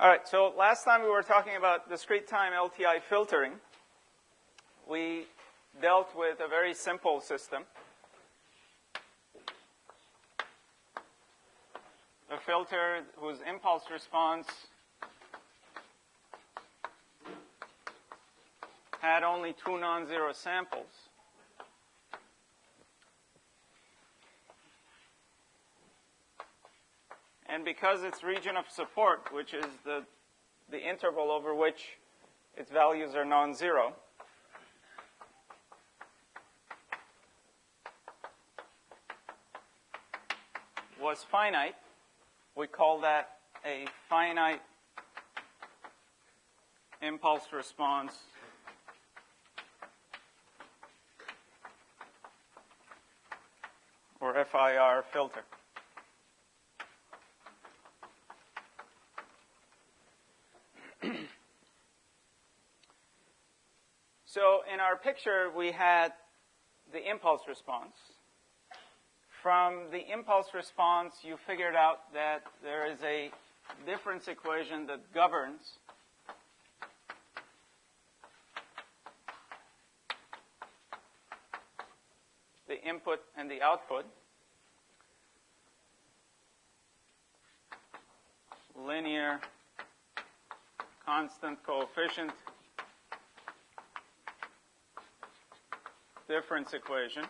All right, so last time we were talking about discrete time LTI filtering. We dealt with a very simple system. A filter whose impulse response had only two non-zero samples. And because its region of support, which is the interval over which its values are non-zero, was finite, we call that a finite impulse response or FIR filter. So in our picture, we had the impulse response. From the impulse response, you figured out that there is a difference equation that governs the input and the output. Linear constant coefficient difference equation.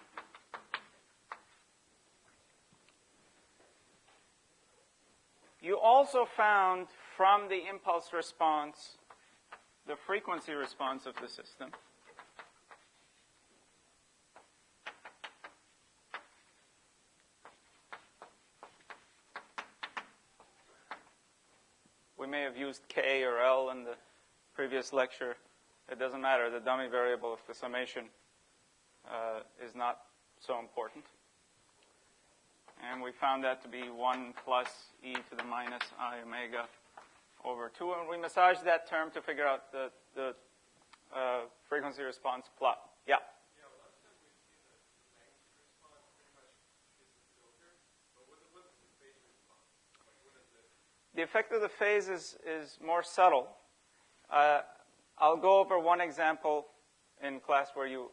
You also found from the impulse response the frequency response of the system. We may have used K or L in the previous lecture. It doesn't matter. The dummy variable of the summation is not so important. And we found that to be 1 plus e to the minus I omega over 2. And we massaged that term to figure out the frequency response plot. Yeah? Yeah, last time we see that the magnitude response pretty much is the filter. But what is the phase response? Like, what is it? The effect of the phase is more subtle. I'll go over one example in class where you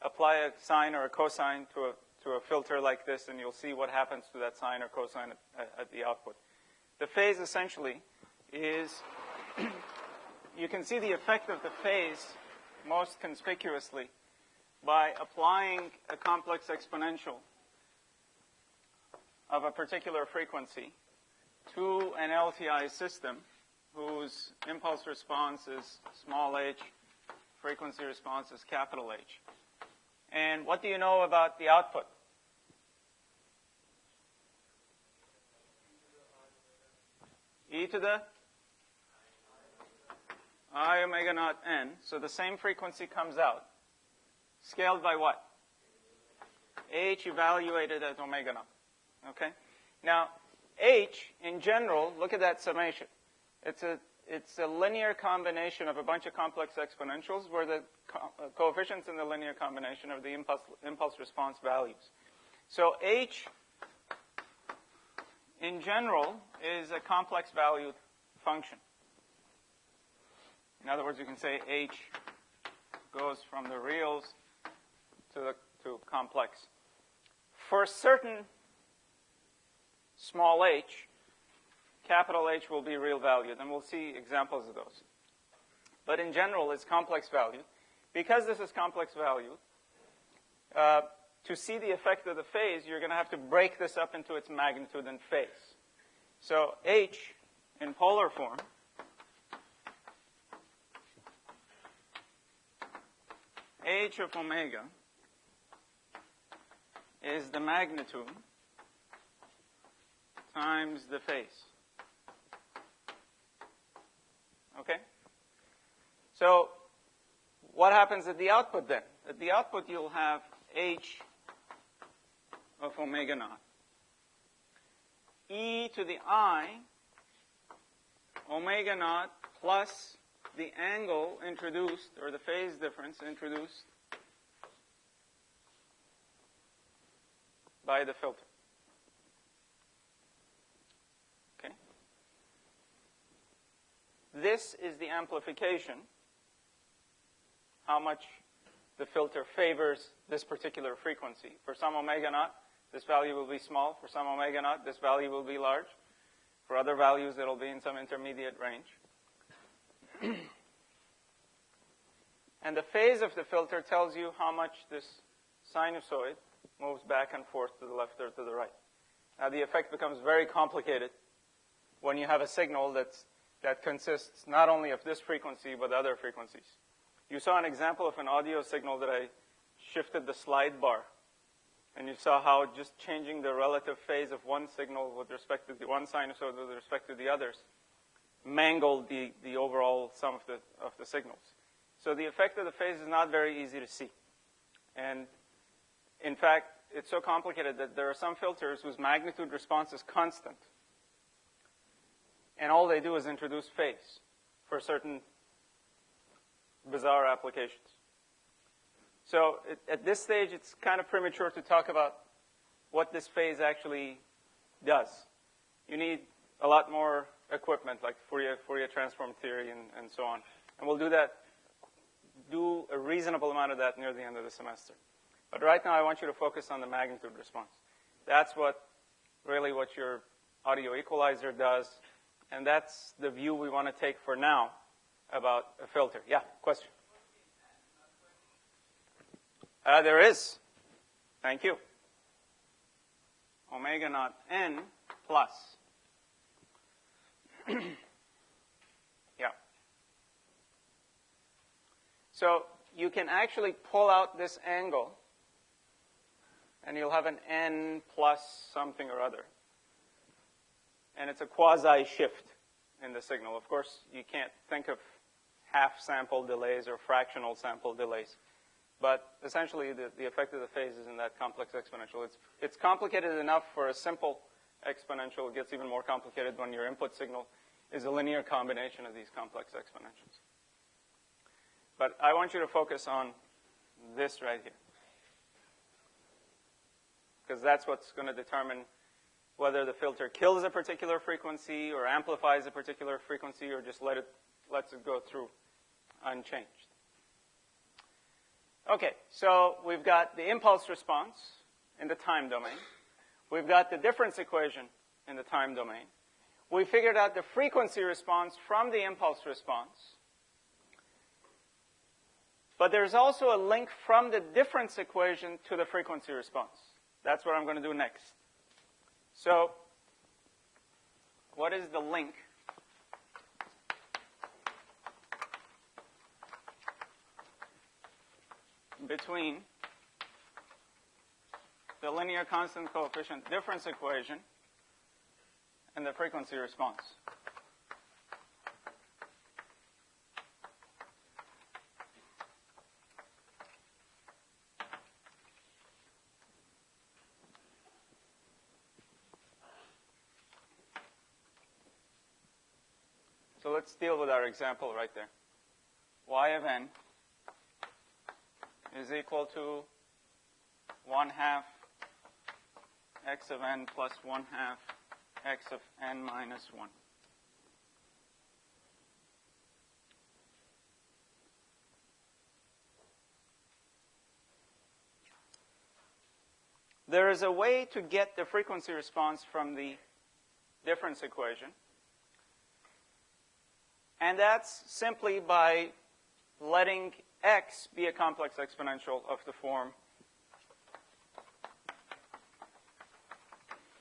apply a sine or a cosine to a filter like this, and you'll see what happens to that sine or cosine at the output. The phase essentially is, you can see the effect of the phase most conspicuously by applying a complex exponential of a particular frequency to an LTI system whose impulse response is small h, frequency response is capital H. And what do you know about the output? E to the I omega naught n. So the same frequency comes out. Scaled by what? H evaluated at omega naught. Okay? Now, H, in general, look at that summation. It's a linear combination of a bunch of complex exponentials where the coefficients in the linear combination are the impulse response values. So H, in general, is a complex valued function. In other words, you can say H goes from the reals to complex. For certain small h, capital H will be real valued, and we'll see examples of those. But in general, it's complex valued. Because this is complex valued, to see the effect of the phase, you're going to have to break this up into its magnitude and phase. So H, in polar form, H of omega is the magnitude times the phase. Okay? So what happens at the output then? At the output, you'll have H of omega naught. E to the I, omega naught plus the angle introduced, or the phase difference introduced by the filter. Okay? this is the amplification, how much the filter favors this particular frequency. For some omega naught, this value will be small. For some omega naught, this value will be large. For other values, it'll be in some intermediate range. And the phase of the filter tells you how much this sinusoid moves back and forth to the left or to the right. Now, the effect becomes very complicated when you have a signal that consists not only of this frequency, but other frequencies. You saw an example of an audio signal that I shifted the slide bar. And you saw how just changing the relative phase of one signal with respect to the one sinusoid with respect to the others mangled the overall sum of the signals. So the effect of the phase is not very easy to see. And in fact, it's so complicated that there are some filters whose magnitude response is constant. And all they do is introduce phase for certain bizarre applications. So at this stage, it's kind of premature to talk about what this phase actually does. You need a lot more equipment, like Fourier transform theory and so on. And we'll do a reasonable amount of that near the end of the semester. But right now, I want you to focus on the magnitude response. That's really what your audio equalizer does. And that's the view we want to take for now about a filter. Yeah, question? There is. Thank you. Omega naught n plus. Yeah. So you can actually pull out this angle, and you'll have an n plus something or other. And it's a quasi-shift in the signal. Of course, you can't think of half-sample delays or fractional sample delays. But essentially, the effect of the phase is in that complex exponential. It's complicated enough for a simple exponential. It gets even more complicated when your input signal is a linear combination of these complex exponentials. But I want you to focus on this right here, because that's what's going to determine whether the filter kills a particular frequency or amplifies a particular frequency or just lets it go through unchanged. Okay, so we've got the impulse response in the time domain. We've got the difference equation in the time domain. We figured out the frequency response from the impulse response. But there's also a link from the difference equation to the frequency response. That's what I'm going to do next. So what is the link between the linear constant coefficient difference equation and the frequency response? So let's deal with our example right there. Y of n is equal to 1/2 x of n plus 1/2 x of n minus 1. There is a way to get the frequency response from the difference equation. And that's simply by letting x be a complex exponential of the form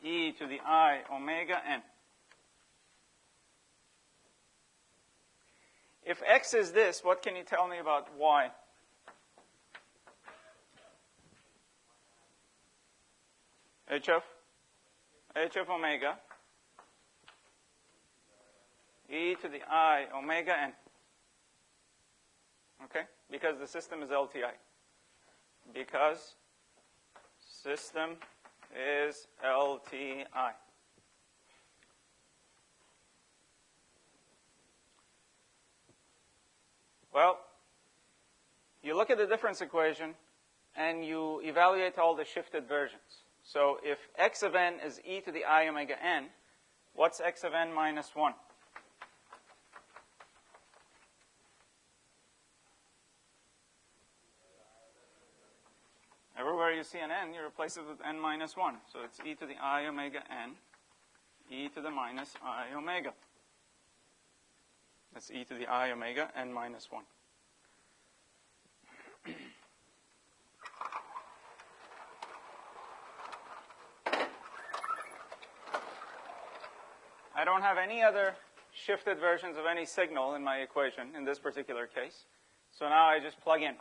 e to the I omega n. If x is this, what can you tell me about y? H of omega e to the I omega n. Okay? Because the system is LTI. Because system is LTI. Well, you look at the difference equation and you evaluate all the shifted versions. So if x of n is e to the I omega n, what's x of n minus 1? you see an n, you replace it with n minus 1. So it's e to the I omega n, e to the minus I omega. That's e to the I omega n minus 1. I don't have any other shifted versions of any signal in my equation in this particular case. So now I just plug in.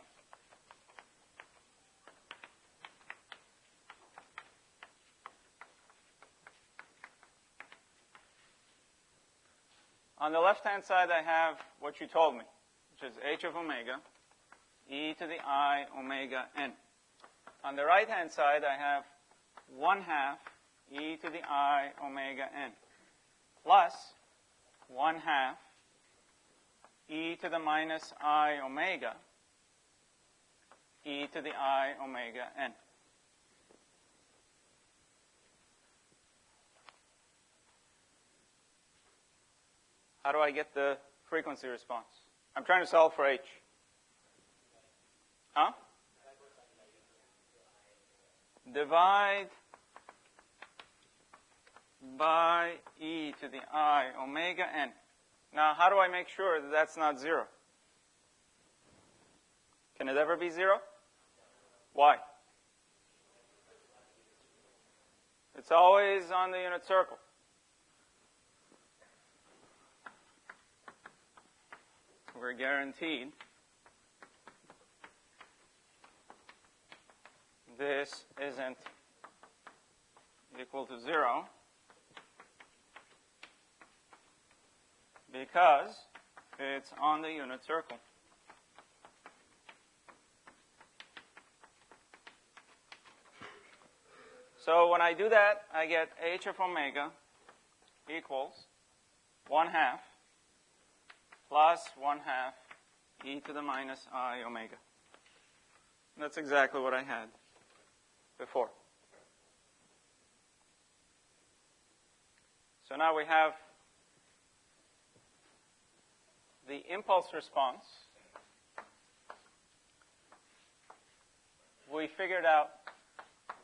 On the left-hand side, I have what you told me, which is h of omega, e to the I omega n. On the right-hand side, I have 1/2 e to the I omega n plus 1/2 e to the minus I omega e to the I omega n. How do I get the frequency response? I'm trying to solve for h. Huh? Divide by e to the I omega n. Now, how do I make sure that that's not 0? Can it ever be 0? Why? It's always on the unit circle. We're guaranteed this isn't equal to 0 because it's on the unit circle. So when I do that, I get h of omega equals 1/2 plus 1/2 e to the minus I omega. That's exactly what I had before. So now we have the impulse response. We figured out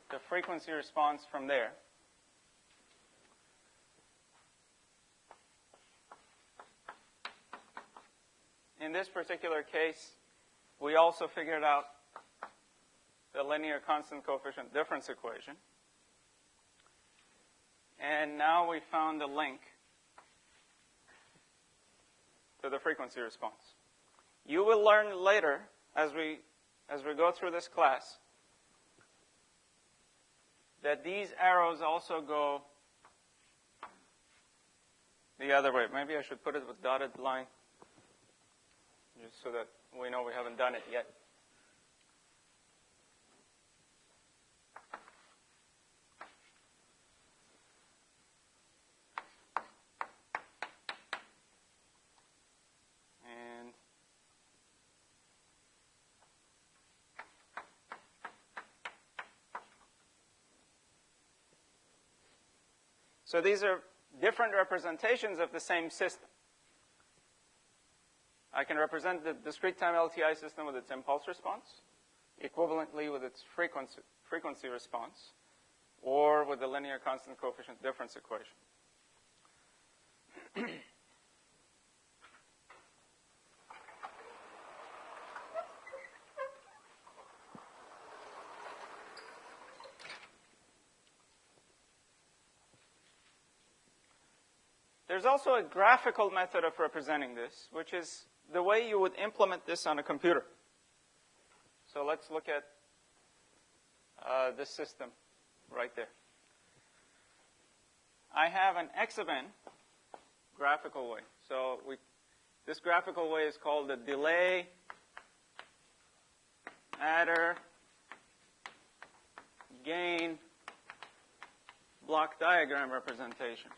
the frequency response from there. In this particular case, we also figured out the linear constant coefficient difference equation. And now we found the link to the frequency response. You will learn later, as we go through this class, that these arrows also go the other way. Maybe I should put it with dotted line, just so that we know we haven't done it yet. And so these are different representations of the same system. I can represent the discrete time LTI system with its impulse response, equivalently with its frequency response, or with the linear constant coefficient difference equation. There's also a graphical method of representing this, which is the way you would implement this on a computer. So let's look at this system right there. I have an x of n graphical way. So this graphical way is called the delay adder gain block diagram representation.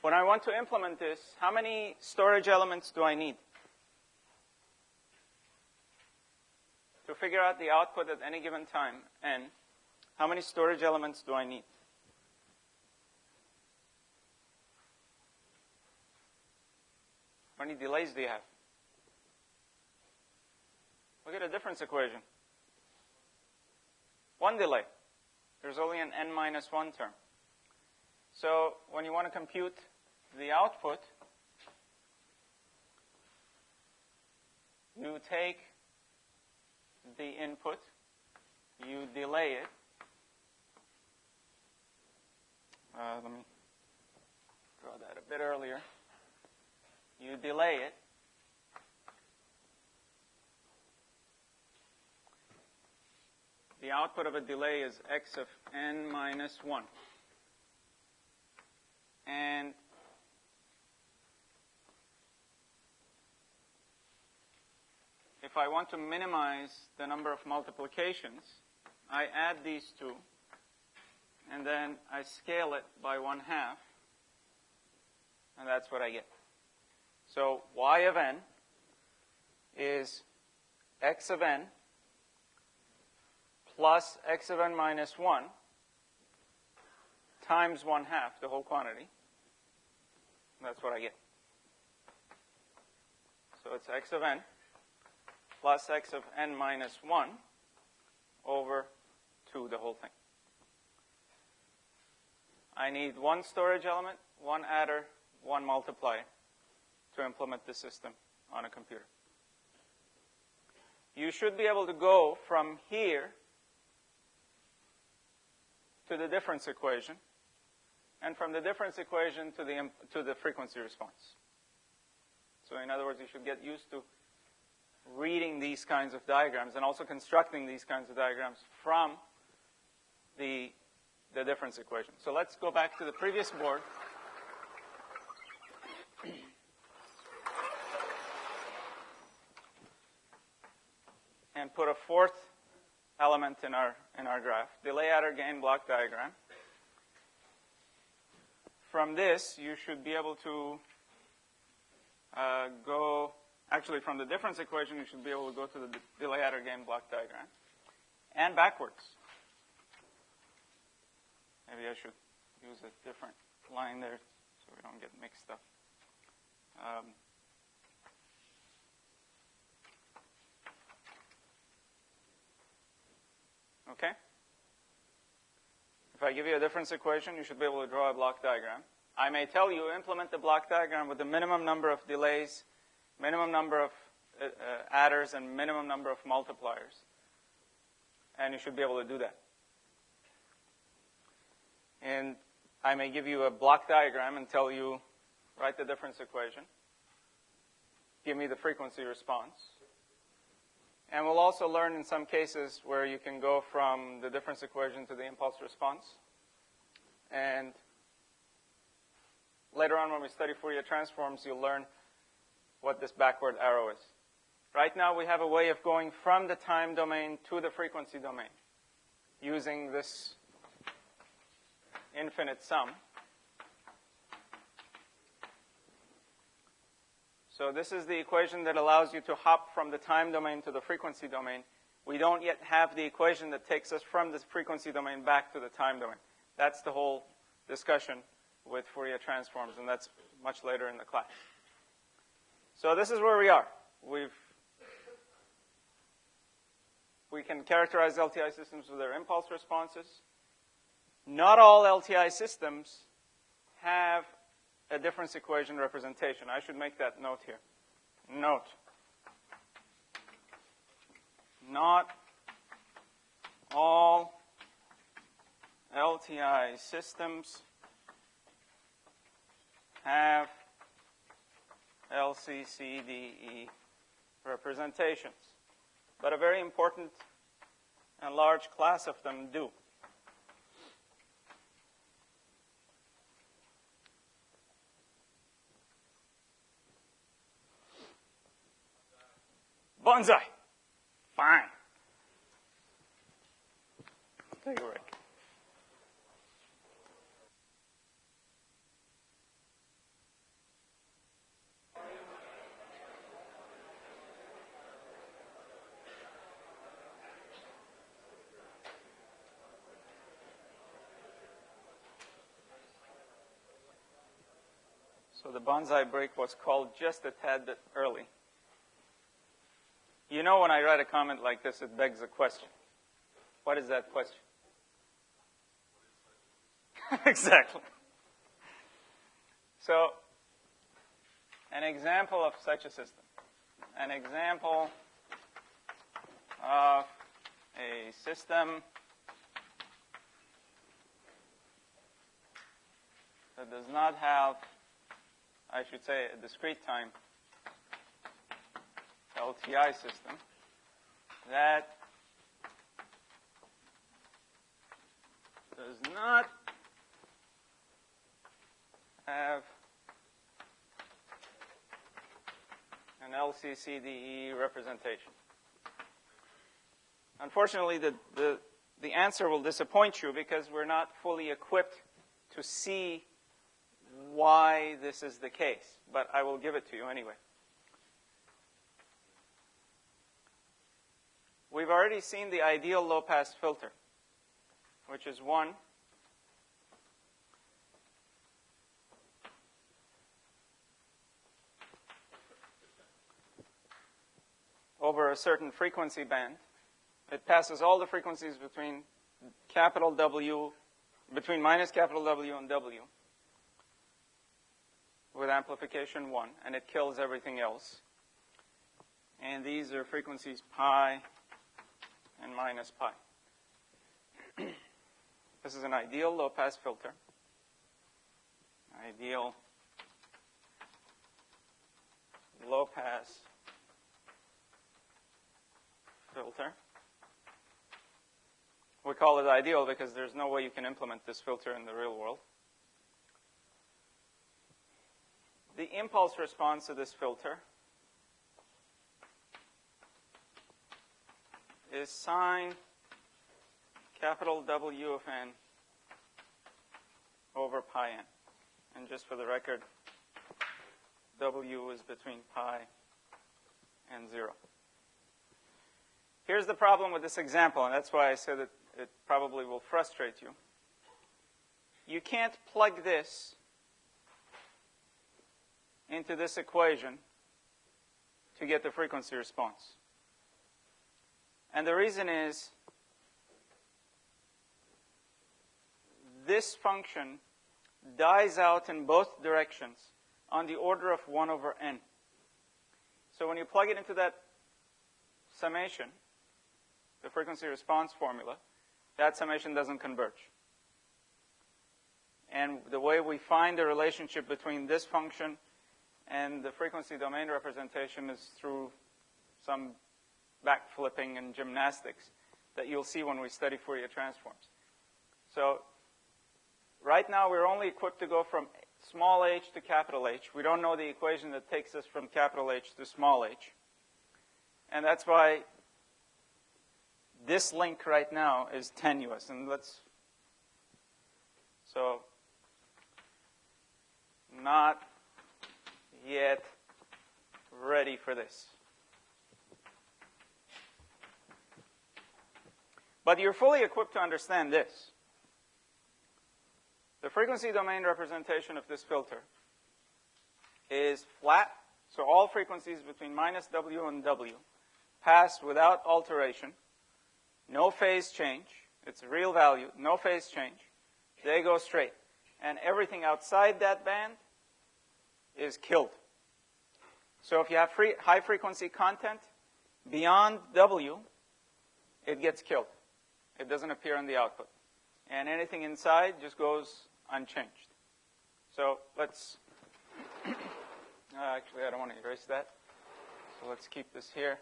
When I want to implement this, how many storage elements do I need to figure out the output at any given time, n? How many storage elements do I need? How many delays do you have? Look at a difference equation. One delay. There's only an n minus 1 term. So when you want to compute the output, you take the input, you delay it. Let me draw that a bit earlier. You delay it. The output of a delay is x of n minus 1. And if I want to minimize the number of multiplications, I add these two, and then I scale it by 1/2, and that's what I get. So y of n is x of n plus x of n minus 1 times 1/2, the whole quantity. That's what I get. So it's x of n plus x of n minus 1 over 2, the whole thing. I need one storage element, one adder, one multiplier to implement the system on a computer. You should be able to go from here to the difference equation, and from the difference equation to the frequency response. So in other words, you should get used to reading these kinds of diagrams and also constructing these kinds of diagrams from the difference equation. So let's go back to the previous board. And put a fourth element in our graph, delay adder gain block diagram. From this, you should be able to actually from the difference equation, you should be able to go to the delay adder gain block diagram, and backwards. Maybe I should use a different line there so we don't get mixed up. Okay? If I give you a difference equation, you should be able to draw a block diagram. I may tell you implement the block diagram with the minimum number of delays, minimum number of adders, and minimum number of multipliers. And you should be able to do that. And I may give you a block diagram and tell you, write the difference equation. Give me the frequency response. And we'll also learn in some cases where you can go from the difference equation to the impulse response. And later on when we study Fourier transforms, you'll learn what this backward arrow is. Right now we have a way of going from the time domain to the frequency domain using this infinite sum. So this is the equation that allows you to hop from the time domain to the frequency domain. We don't yet have the equation that takes us from the frequency domain back to the time domain. That's the whole discussion with Fourier transforms, and that's much later in the class. So this is where we are. We can characterize LTI systems with their impulse responses. Not all LTI systems have a difference equation representation. I should make that note here. Note. Not all LTI systems have LCCDE representations, but a very important and large class of them do. Bonsai. Fine. Take a break. So the bonsai break was called just a tad bit early. You know, when I write a comment like this, it begs a question. What is that question? Exactly. So, an example of such a system. An example of a system that does not have, I should say, a discrete time LTI system that does not have an LCCDE representation. Unfortunately, the answer will disappoint you because we're not fully equipped to see why this is the case, but I will give it to you anyway. We've already seen the ideal low-pass filter, which is 1 over a certain frequency band. It passes all the frequencies between capital W, between minus capital W and W with amplification 1, and it kills everything else. And these are frequencies pi and minus pi. This is an ideal low-pass filter. Ideal low-pass filter. We call it ideal because there's no way you can implement this filter in the real world. The impulse response to this filter is sine capital W of n over pi n. And just for the record, W is between pi and 0. Here's the problem with this example, and that's why I said that it probably will frustrate you. You can't plug this into this equation to get the frequency response. And the reason is this function dies out in both directions on the order of 1 over n. So when you plug it into that summation, the frequency response formula, that summation doesn't converge. And the way we find the relationship between this function and the frequency domain representation is through some backflipping and gymnastics that you'll see when we study Fourier transforms. So right now we're only equipped to go from small h to capital H. We don't know the equation that takes us from capital H to small h. And that's why this link right now is tenuous. And so not yet ready for this. But you're fully equipped to understand this. The frequency domain representation of this filter is flat. So all frequencies between minus W and W pass without alteration. No phase change. It's a real value. No phase change. They go straight. And everything outside that band is killed. So if you have high frequency content beyond W, it gets killed. It doesn't appear in the output. And anything inside just goes unchanged. So let's, actually I don't want to erase that. So let's keep this here.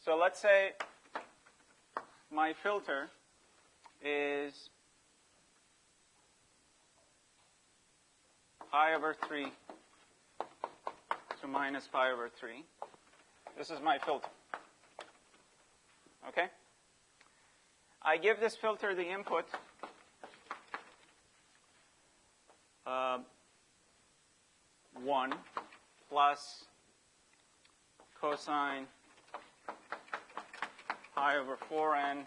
So let's say my filter is pi over 3 to minus pi over 3. This is my filter. Okay? I give this filter the input 1 plus cosine pi over 4n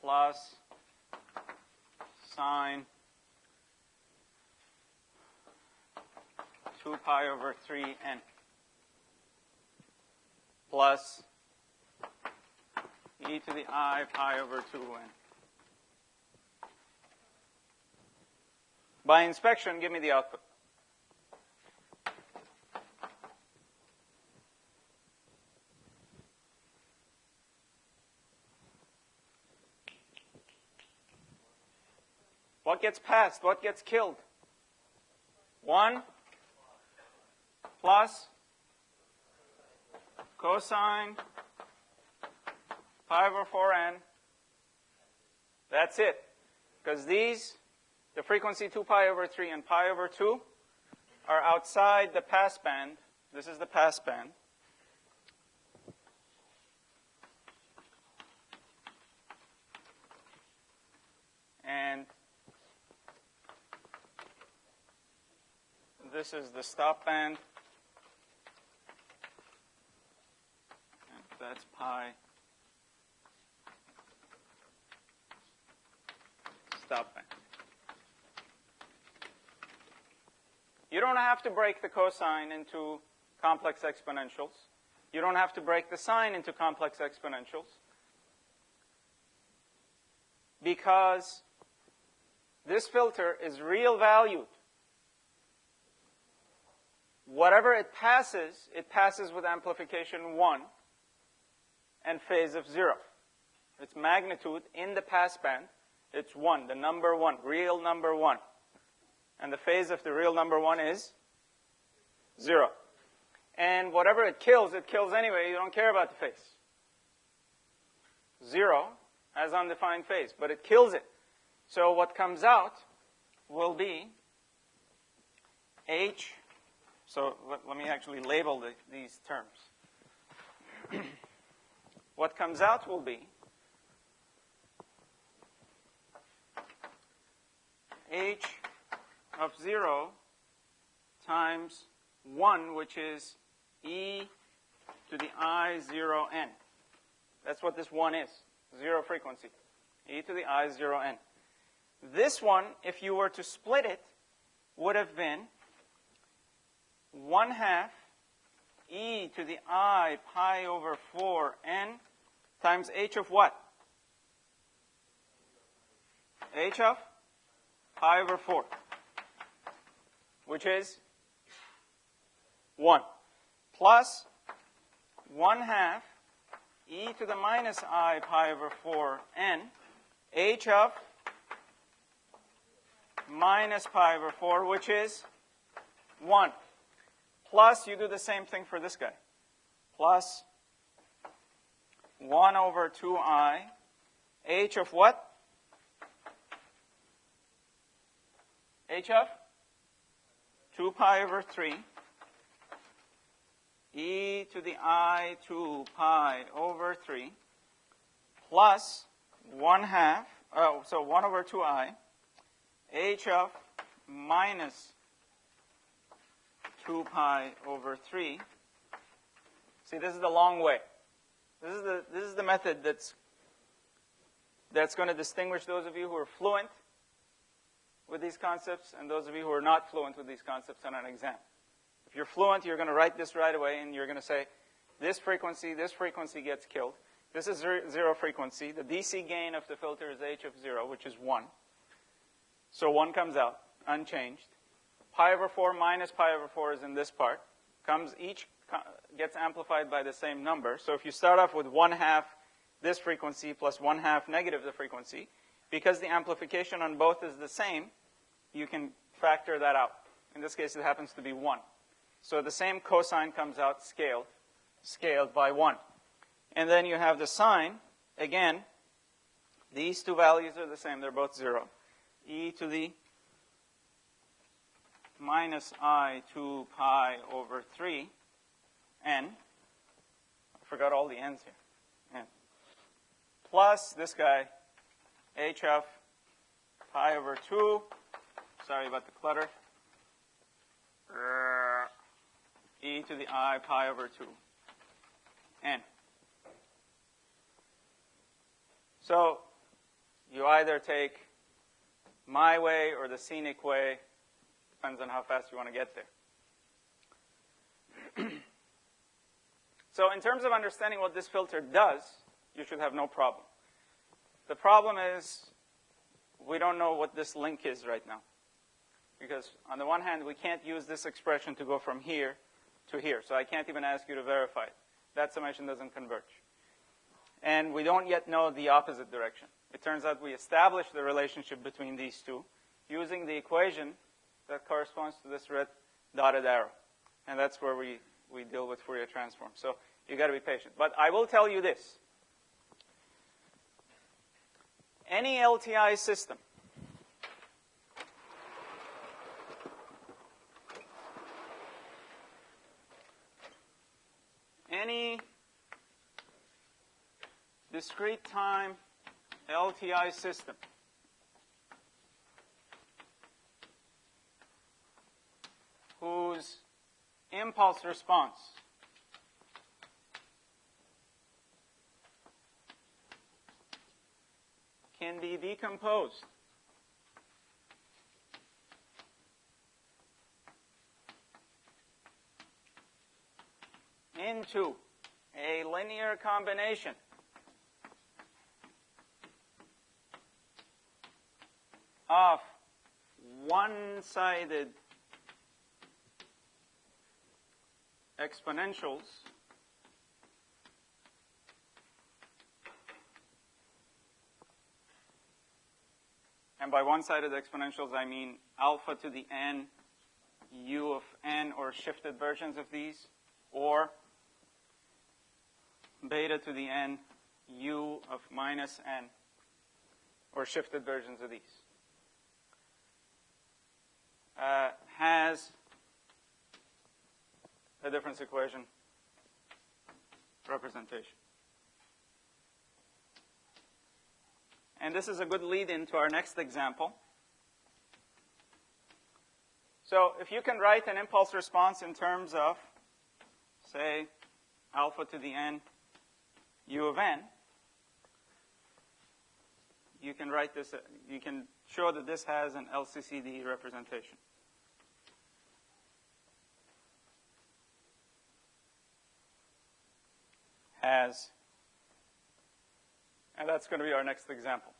plus sine 2 pi over 3n plus e to the I pi over 2n. By inspection, give me the output. What gets passed? What gets killed? 1 plus cosine pi over 4n. That's it. Because these, the frequency 2 pi over 3 and pi over 2, are outside the pass band. This is the pass band. And this is the stop band. And that's pi stop band. You don't have to break the cosine into complex exponentials. You don't have to break the sine into complex exponentials. Because this filter is real valued. Whatever it passes with amplification 1 and phase of 0. Its magnitude in the pass band, it's 1, the number 1, real number 1. And the phase of the real number 1 is 0. And whatever it kills anyway. You don't care about the phase. 0 has undefined phase, but it kills it. So what comes out will be H. So let me actually label these terms. What comes out will be H of 0 times 1, which is e to the I 0n. That's what this 1 is, 0 frequency, e to the I 0n. This one, if you were to split it, would have been 1/2 e to the I pi over 4n times h of what? H of pi over 4, which is 1, plus 1/2 e to the minus I pi over 4n, h of minus pi over 4, which is 1. Plus, you do the same thing for this guy. Plus 1 over 2i, h of what? H of 2 pi over 3, e to the I 2 pi over 3, plus 1/2, so 1 over 2i, h of minus 2 pi over 3. See, this is the long way. This is the method that's going to distinguish those of you who are fluent with these concepts and those of you who are not fluent with these concepts on an exam. If you're fluent, you're going to write this right away, and you're going to say, this frequency gets killed. This is 0 frequency. The DC gain of the filter is h of 0, which is 1. So 1 comes out, unchanged. Pi over 4 minus pi over 4 is in this part. Each gets amplified by the same number. So if you start off with 1/2 this frequency plus 1/2 negative the frequency, because the amplification on both is the same, you can factor that out. In this case, it happens to be 1. So the same cosine comes out scaled by 1. And then you have the sine. Again, these two values are the same. They're both 0. E to the minus I 2 pi over 3 n. I forgot all the n's here. N. Plus this guy, h of pi over 2. Sorry about the clutter. E to the I pi over 2 n. So you either take my way or the scenic way. Depends on how fast you want to get there. So in terms of understanding what this filter does, you should have no problem. The problem is we don't know what this link is right now. Because on the one hand, we can't use this expression to go from here to here. So I can't even ask you to verify it. That summation doesn't converge. And we don't yet know the opposite direction. It turns out we established the relationship between these two using the equation that corresponds to this red dotted arrow. And that's where we deal with Fourier transform. So you've got to be patient. But I will tell you this. Any LTI system any discrete time LTI system whose impulse response can be decomposed into a linear combination of one-sided exponentials and by one-sided exponentials I mean alpha to the n, u of n, or shifted versions of these, or beta to the n, u of minus n, or shifted versions of these, has a difference equation representation. And this is a good lead-in to our next example. So if you can write an impulse response in terms of, say, alpha to the n, u of n, you can write this, you can show that this has an LCCD representation. Has, and that's going to be our next example.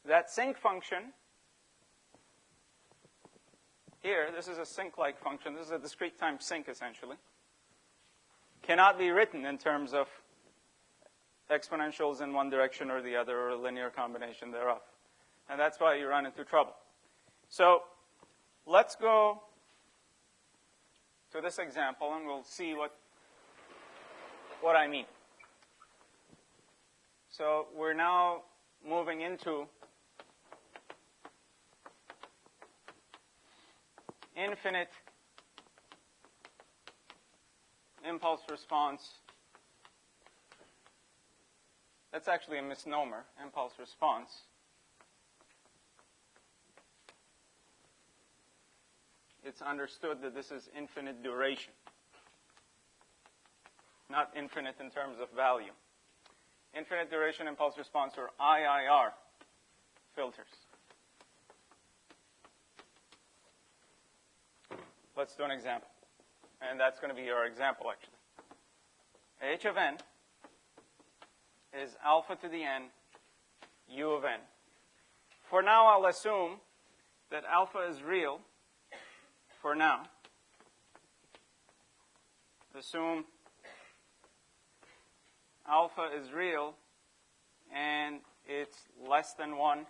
That sinc function here, this is a sinc-like function. This is a discrete time sinc, essentially. Cannot be written in terms of exponentials in one direction or the other, or a linear combination thereof. And that's why you run into trouble. So let's go to this example, and we'll see what I mean. So we're now moving into infinite impulse response. That's actually a misnomer, impulse response. It's understood that this is infinite duration, not infinite in terms of value. Infinite duration impulse response, or IIR filters. Let's do an example. And that's going to be our example, actually. H of n is alpha to the n, u of n. For now, I'll assume that alpha is real. For now, assume alpha is real and it's less than 1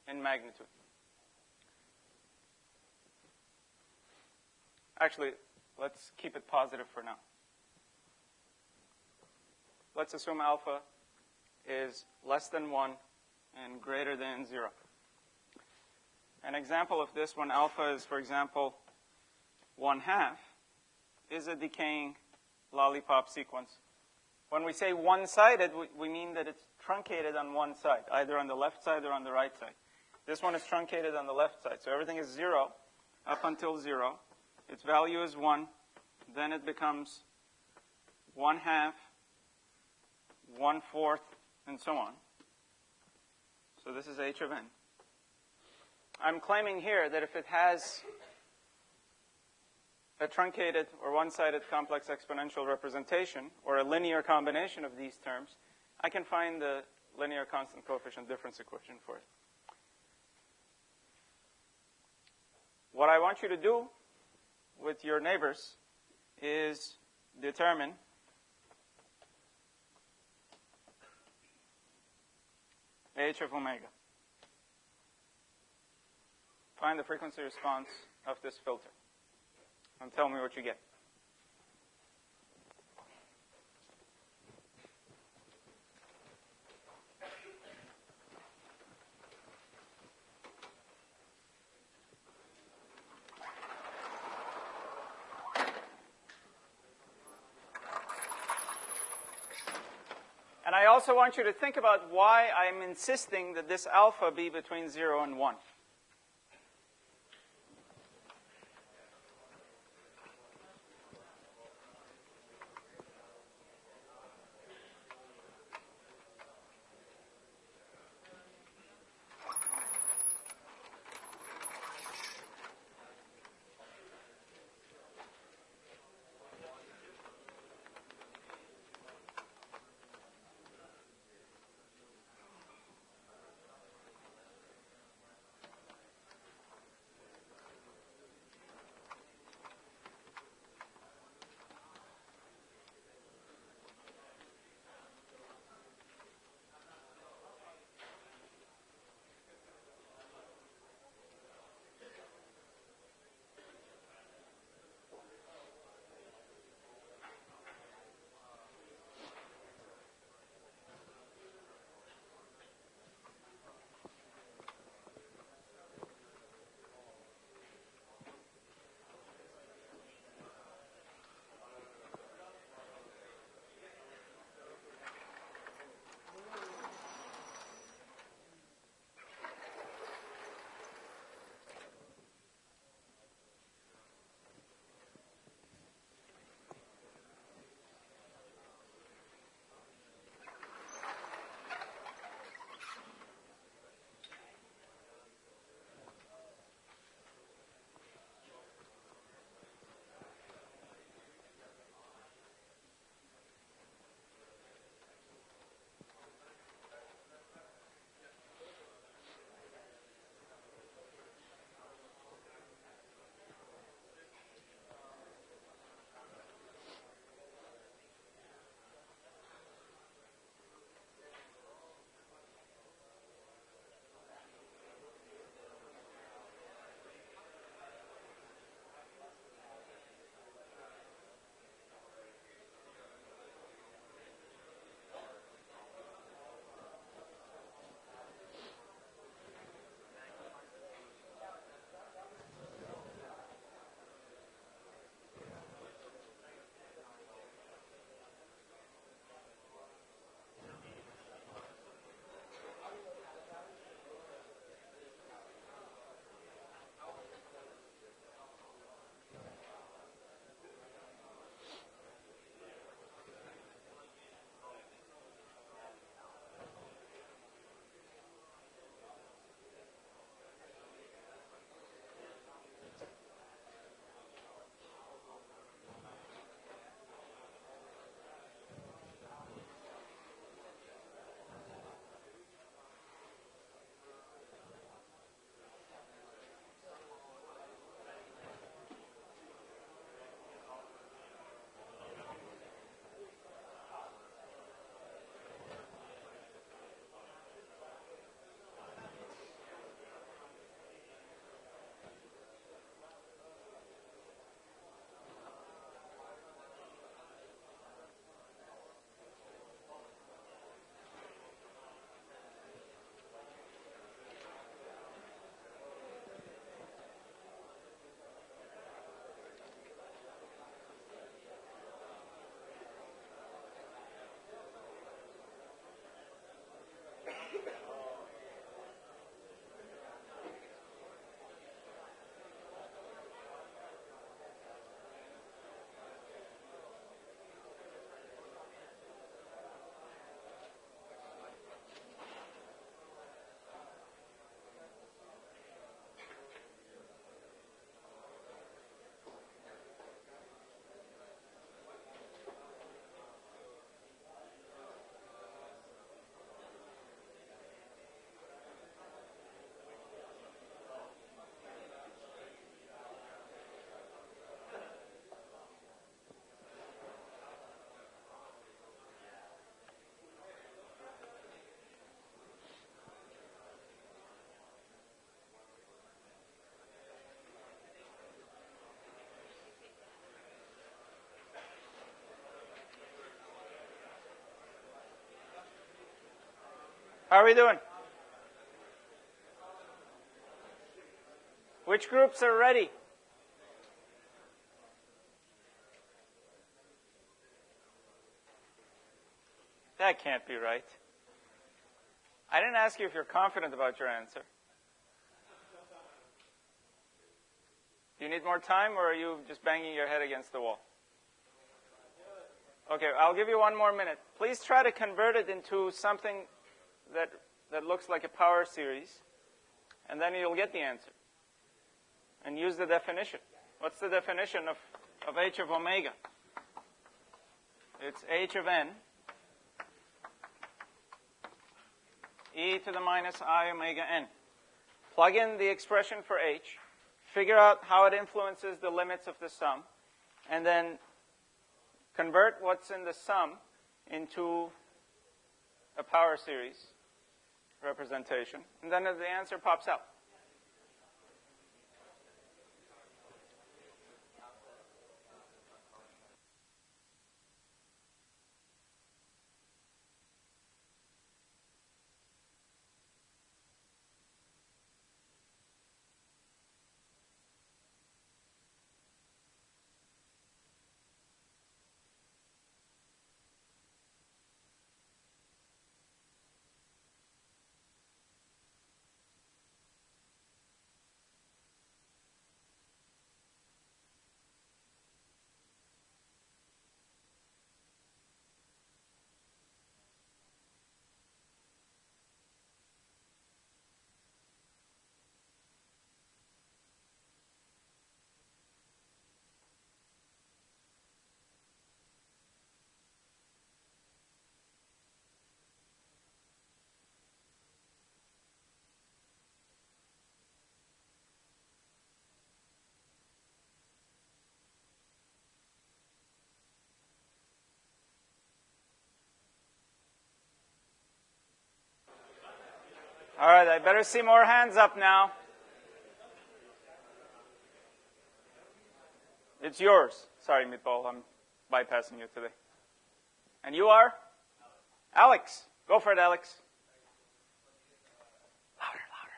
in magnitude. Actually, let's keep it positive for now. Let's assume alpha is less than 1 and greater than 0. An example of this, when alpha is, for example, 1/2, is a decaying lollipop sequence. When we say one-sided, we mean that it's truncated on one side, either on the left side or on the right side. This one is truncated on the left side. So everything is 0 up until 0. Its value is 1. Then it becomes 1/2, 1/4, and so on. So this is h of n. I'm claiming here that if it has a truncated or one-sided complex exponential representation, or a linear combination of these terms, I can find the linear constant coefficient difference equation for it. What I want you to do with your neighbors is determine h of omega. Find the frequency response of this filter. And tell me what you get. And I also want you to think about why I'm insisting that this alpha be between 0 and 1. How are we doing? Which groups are ready? That can't be right. I didn't ask you if you're confident about your answer. Do you need more time, or are you just banging your head against the wall? Okay, I'll give you one more minute. Please try to convert it into something that looks like a power series, and then you'll get the answer. And use the definition. What's the definition of h of omega? It's h of n e to the minus I omega n. Plug in the expression for h, figure out how it influences the limits of the sum, and then convert what's in the sum into a power series representation, and then the answer pops out. All right, I better see more hands up now. It's yours. Sorry, Meatball, I'm bypassing you today. And you are? Alex. Go for it, Alex. Louder, louder,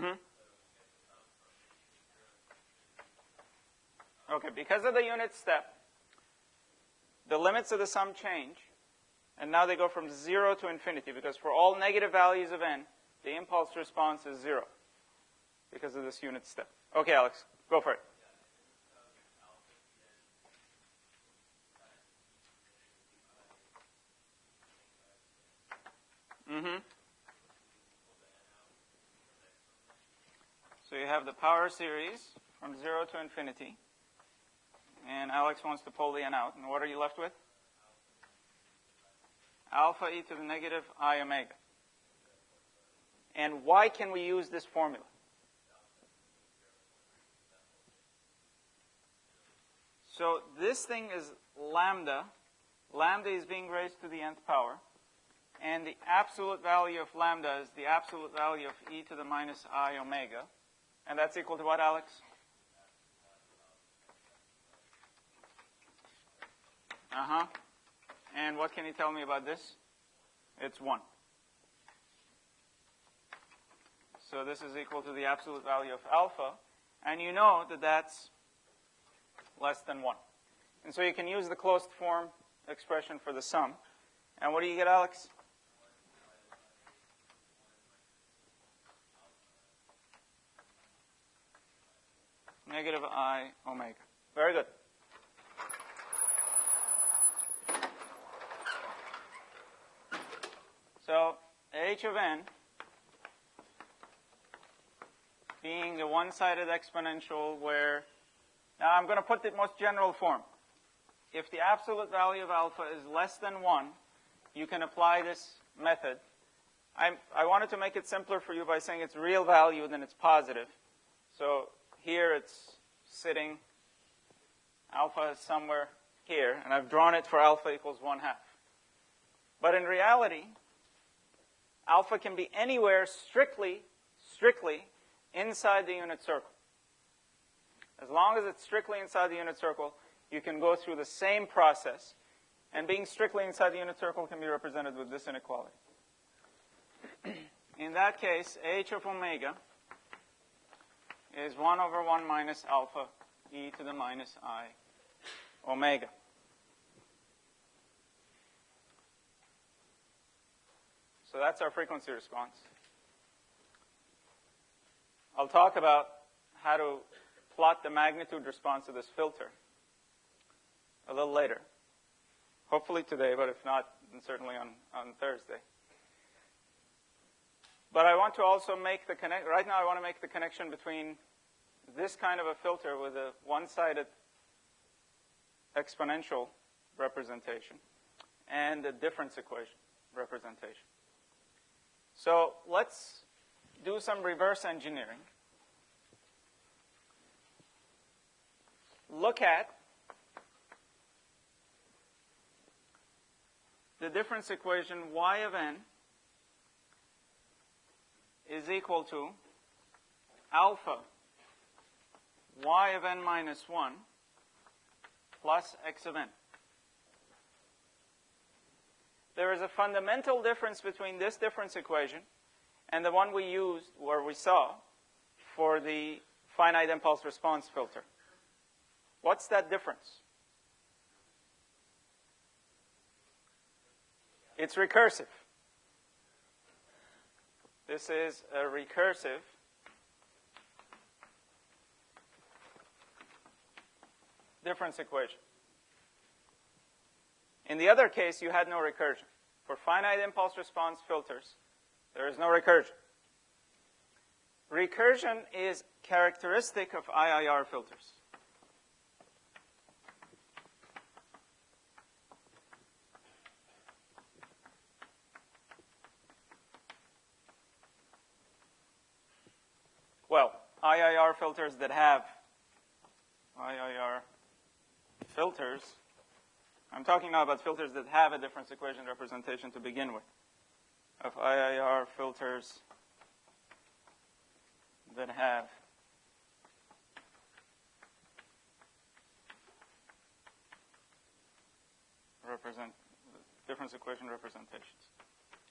Alex. Okay, because of the unit step, the limits of the sum change, and now they go from 0 to infinity, because for all negative values of n, the impulse response is 0 because of this unit step. Okay, Alex, go for it. So you have the power series from 0 to infinity. And Alex wants to pull the n out. And what are you left with? Alpha e to the negative I omega. And why can we use this formula? So this thing is lambda. Lambda is being raised to the nth power. And the absolute value of lambda is the absolute value of e to the minus I omega. And that's equal to what, Alex? And what can you tell me about this? It's 1. So this is equal to the absolute value of alpha. And you know that that's less than 1. And so you can use the closed form expression for the sum. And what do you get, Alex? Negative I omega. Very good. So h of n being the one-sided exponential where, now I'm going to put the most general form. If the absolute value of alpha is less than 1, you can apply this method. I wanted to make it simpler for you by saying it's real value, then it's positive. So here it's sitting, alpha is somewhere here, and I've drawn it for alpha equals 1/2. But in reality, alpha can be anywhere strictly inside the unit circle. As long as it's strictly inside the unit circle, you can go through the same process. And being strictly inside the unit circle can be represented with this inequality. In that case, h of omega is 1 over 1 minus alpha e to the minus I omega. So that's our frequency response. I'll talk about how to plot the magnitude response of this filter a little later. Hopefully today, but if not, then certainly on Thursday. But I want to also make the connection. Right now I want to make the connection between this kind of a filter with a one-sided exponential representation and a difference equation representation. So let's do some reverse engineering. Look at the difference equation y of n is equal to alpha y of n minus 1 plus x of n. There is a fundamental difference between this difference equation and the one we used, or we saw, for the finite impulse response filter. What's that difference? It's recursive. This is a recursive difference equation. In the other case, you had no recursion. For finite impulse response filters, there is no recursion. Recursion is characteristic of IIR filters. Well, IIR filters that have IIR filters, I'm talking now about filters that have a difference equation representation to begin with, of IIR filters that have difference equation representations.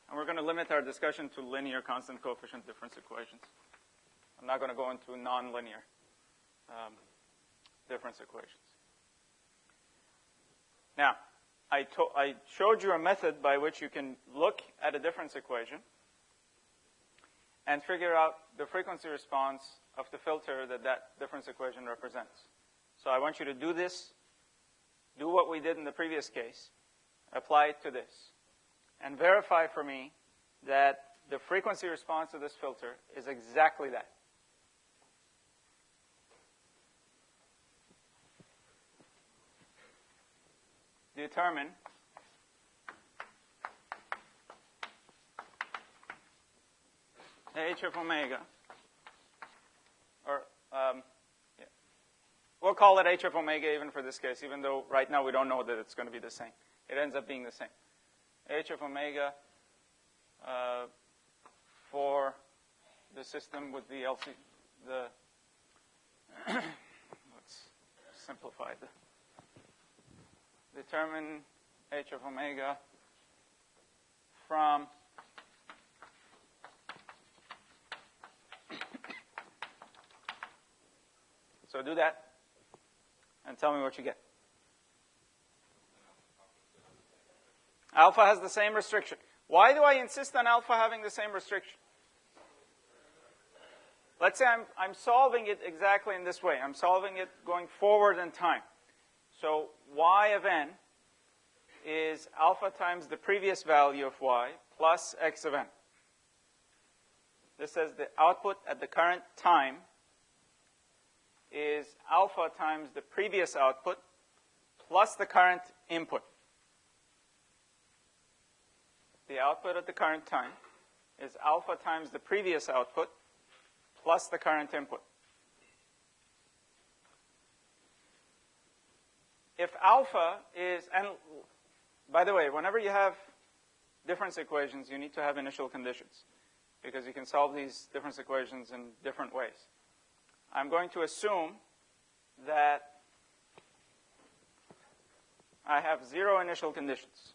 And we're going to limit our discussion to linear constant coefficient difference equations. I'm not going to go into nonlinear difference equations. Now, I showed you a method by which you can look at a difference equation and figure out the frequency response of the filter that that difference equation represents. So I want you to do this, do what we did in the previous case, apply it to this, and verify for me that the frequency response of this filter is exactly that. Determine h of omega, or we'll call it h of omega even for this case, even though right now we don't know that it's going to be the same. It ends up being the same. H of omega for the system with the LC, let's simplify the. Determine h of omega from so do that and tell me what you get. Alpha has the same restriction. Why do I insist on alpha having the same restriction? Let's say I'm solving it exactly in this way. I'm solving it going forward in time. So y of n is alpha times the previous value of y plus x of n. This says the output at the current time is alpha times the previous output plus the current input. The output at the current time is alpha times the previous output plus the current input. If alpha is, and by the way, whenever you have difference equations, you need to have initial conditions because you can solve these difference equations in different ways. I'm going to assume that I have 0 initial conditions.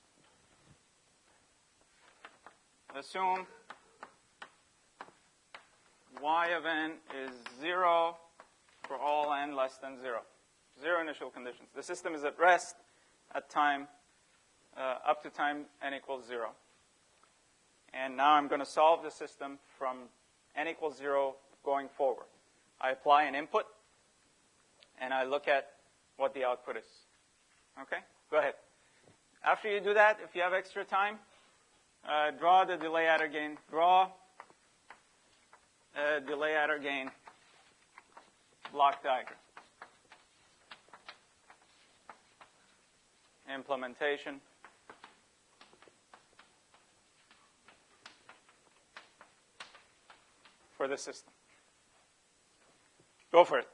Assume y of n is 0 for all n less than 0. 0 initial conditions. The system is at rest at time, up to time n equals 0. And now I'm going to solve the system from n equals 0 going forward. I apply an input, and I look at what the output is. Okay? Go ahead. After you do that, if you have extra time, draw the delay adder gain. Draw a delay adder gain block diagram. Implementation. For the system. Go for it.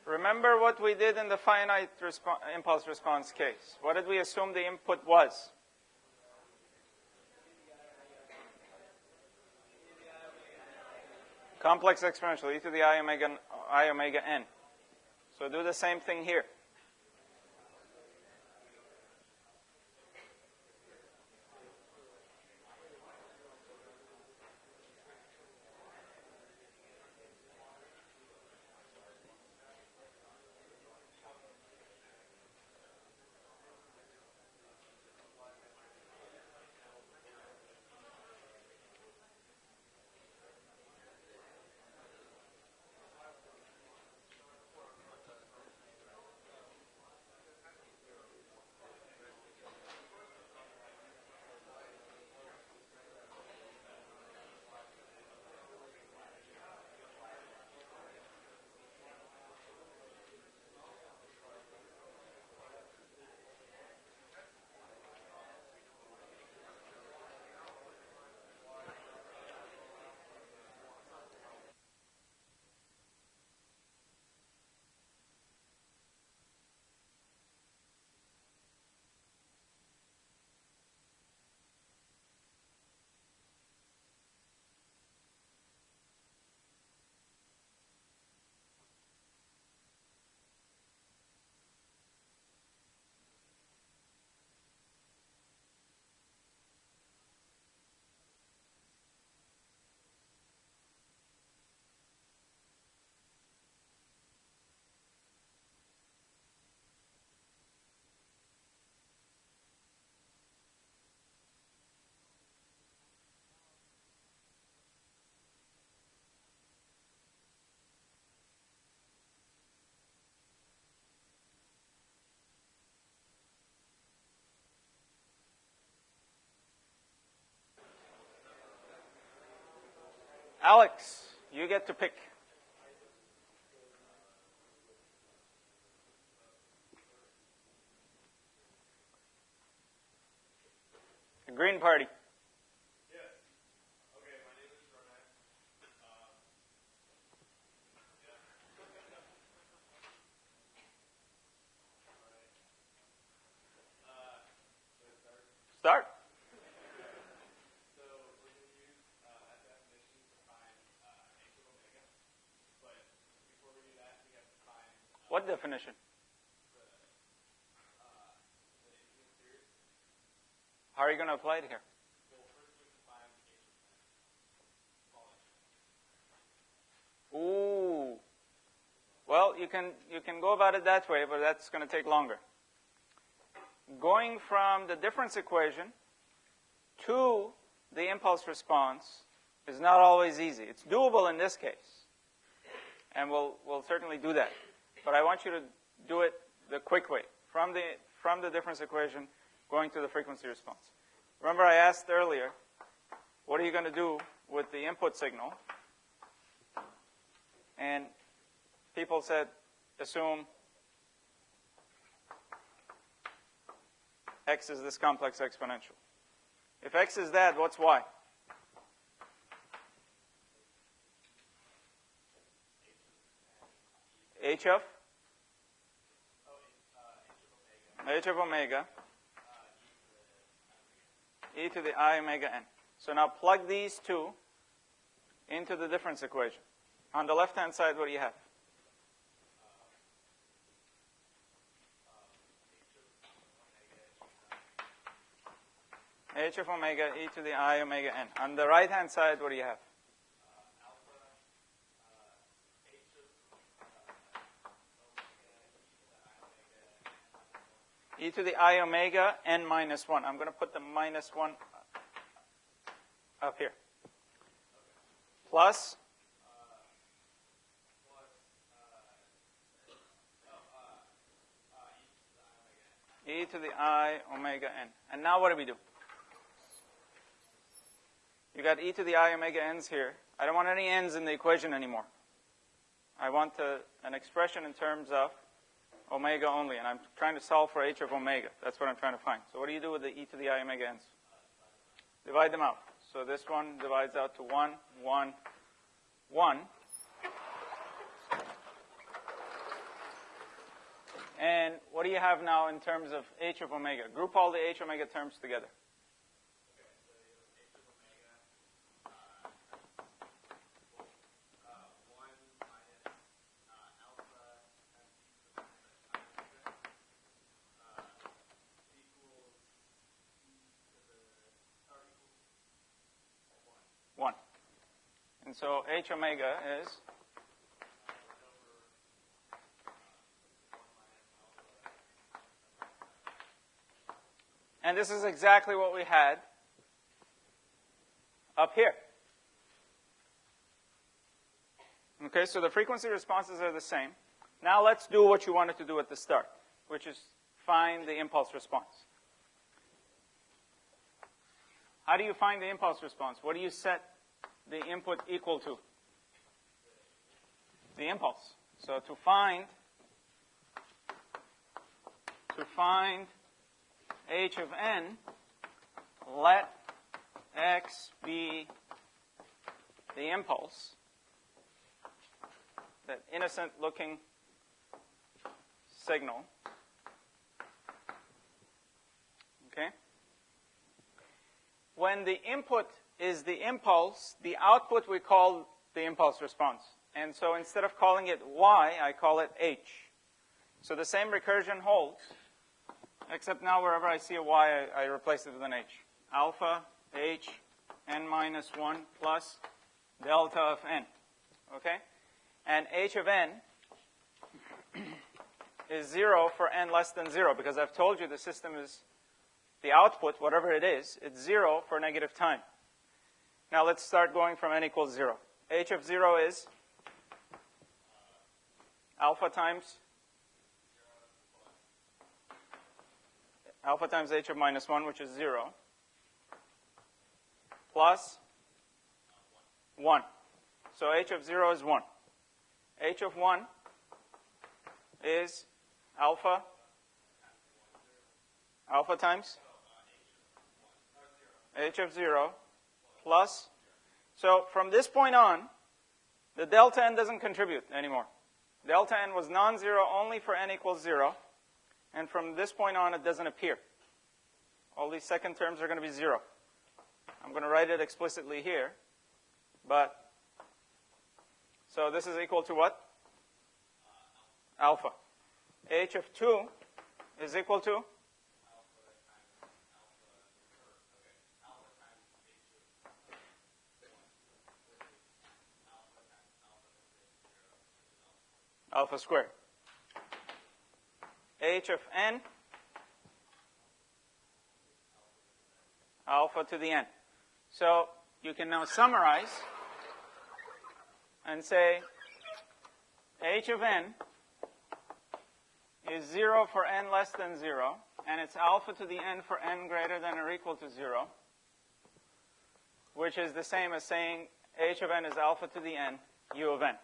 Remember what we did in the finite impulse response case. What did we assume the input was? Complex exponential, e to the I omega n. So do the same thing here. Alex, you get to pick. The Green Party. Yes. Okay, my name is Ronak. Start. So we're going to use a definition to find h of omega. But before we do that, we have to find What definition? the infinite series. How are you going to apply it here? Well, first we have to find h of n. Small h. Ooh. Well, you can go about it that way, but that's going to take longer. Going from the difference equation to the impulse response is not always easy. It's doable in this case, and we'll certainly do that. But I want you to do it the quick way, from the difference equation going to the frequency response. Remember I asked earlier, what are you going to do with the input signal? And people said, assume x is this complex exponential. If x is that, what's y? H of? H of omega. E to the I omega n. So now plug these two into the difference equation. On the left-hand side, what do you have? H of omega e to the I omega n. On the right-hand side, what do you have? E to the I omega n minus 1. I'm going to put the minus 1 up here. Plus e to the I omega n. And now what do we do? You got e to the I omega n's here. I don't want any n's in the equation anymore. I want an expression in terms of omega only, and I'm trying to solve for h of omega. That's what I'm trying to find. So what do you do with the e to the I omega n's? Divide them out. So this one divides out to 1, 1, 1. And what do you have now in terms of h of omega? Group all the h omega terms together. And so h omega is and this is exactly what we had up here. Okay, so the frequency responses are the same. Now let's do what you wanted to do at the start, which is find the impulse response. How do you find the impulse response? What do you set the input equal to? The impulse. So to find h of n, let x be the impulse, that innocent-looking signal. Okay? When the input is the impulse, the output we call the impulse response. And so instead of calling it y, I call it h. So the same recursion holds, except now wherever I see a y, I replace it with an h. Alpha h n minus 1 plus delta of n. Okay? And h of n is 0 for n less than 0, because I've told you the system is, the output, whatever it is, it's 0 for negative time. Now let's start going from n equals 0. H of 0 is alpha times h of minus 1, which is 0, plus 1. So h of 0 is 1. h of 1 is alpha times h of 0 plus. So from this point on, the delta n doesn't contribute anymore. Delta n was non-zero only for n equals 0. And from this point on, it doesn't appear. All these second terms are going to be 0. I'm going to write it explicitly here. But, so this is equal to what? Alpha. h of 2 is equal to? Alpha squared. H of n, alpha to the n. So you can now summarize and say h of n is 0 for n less than 0, and it's alpha to the n for n greater than or equal to 0, which is the same as saying h of n is alpha to the n u of n.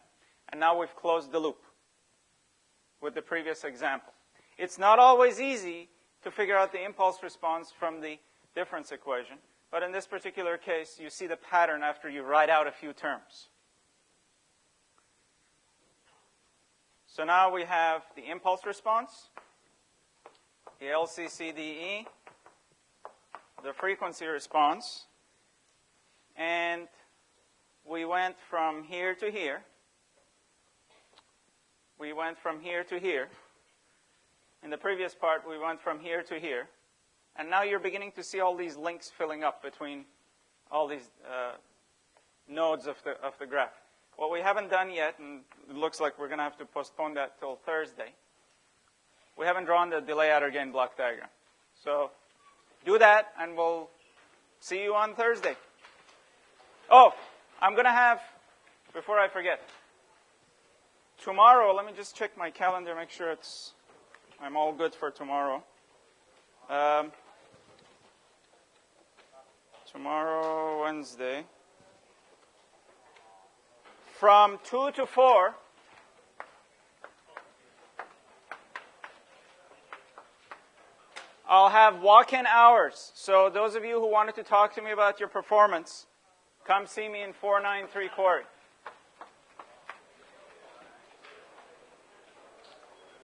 And now we've closed the loop with the previous example. It's not always easy to figure out the impulse response from the difference equation, but in this particular case, you see the pattern after you write out a few terms. So now we have the impulse response, the LCCDE, the frequency response, and we went from here to here. We went from here to here. In the previous part, we went from here to here. And now you're beginning to see all these links filling up between all these nodes of the graph. What we haven't done yet, and it looks like we're going to have to postpone that till Thursday, we haven't drawn the delay-Adder-gain block diagram. So do that, and we'll see you on Thursday. Oh, I'm going to have, before I forget, tomorrow, let me just check my calendar, make sure I'm all good for tomorrow. Tomorrow, Wednesday. From 2 to 4, I'll have walk-in hours. So those of you who wanted to talk to me about your performance, come see me in 493 Quarry.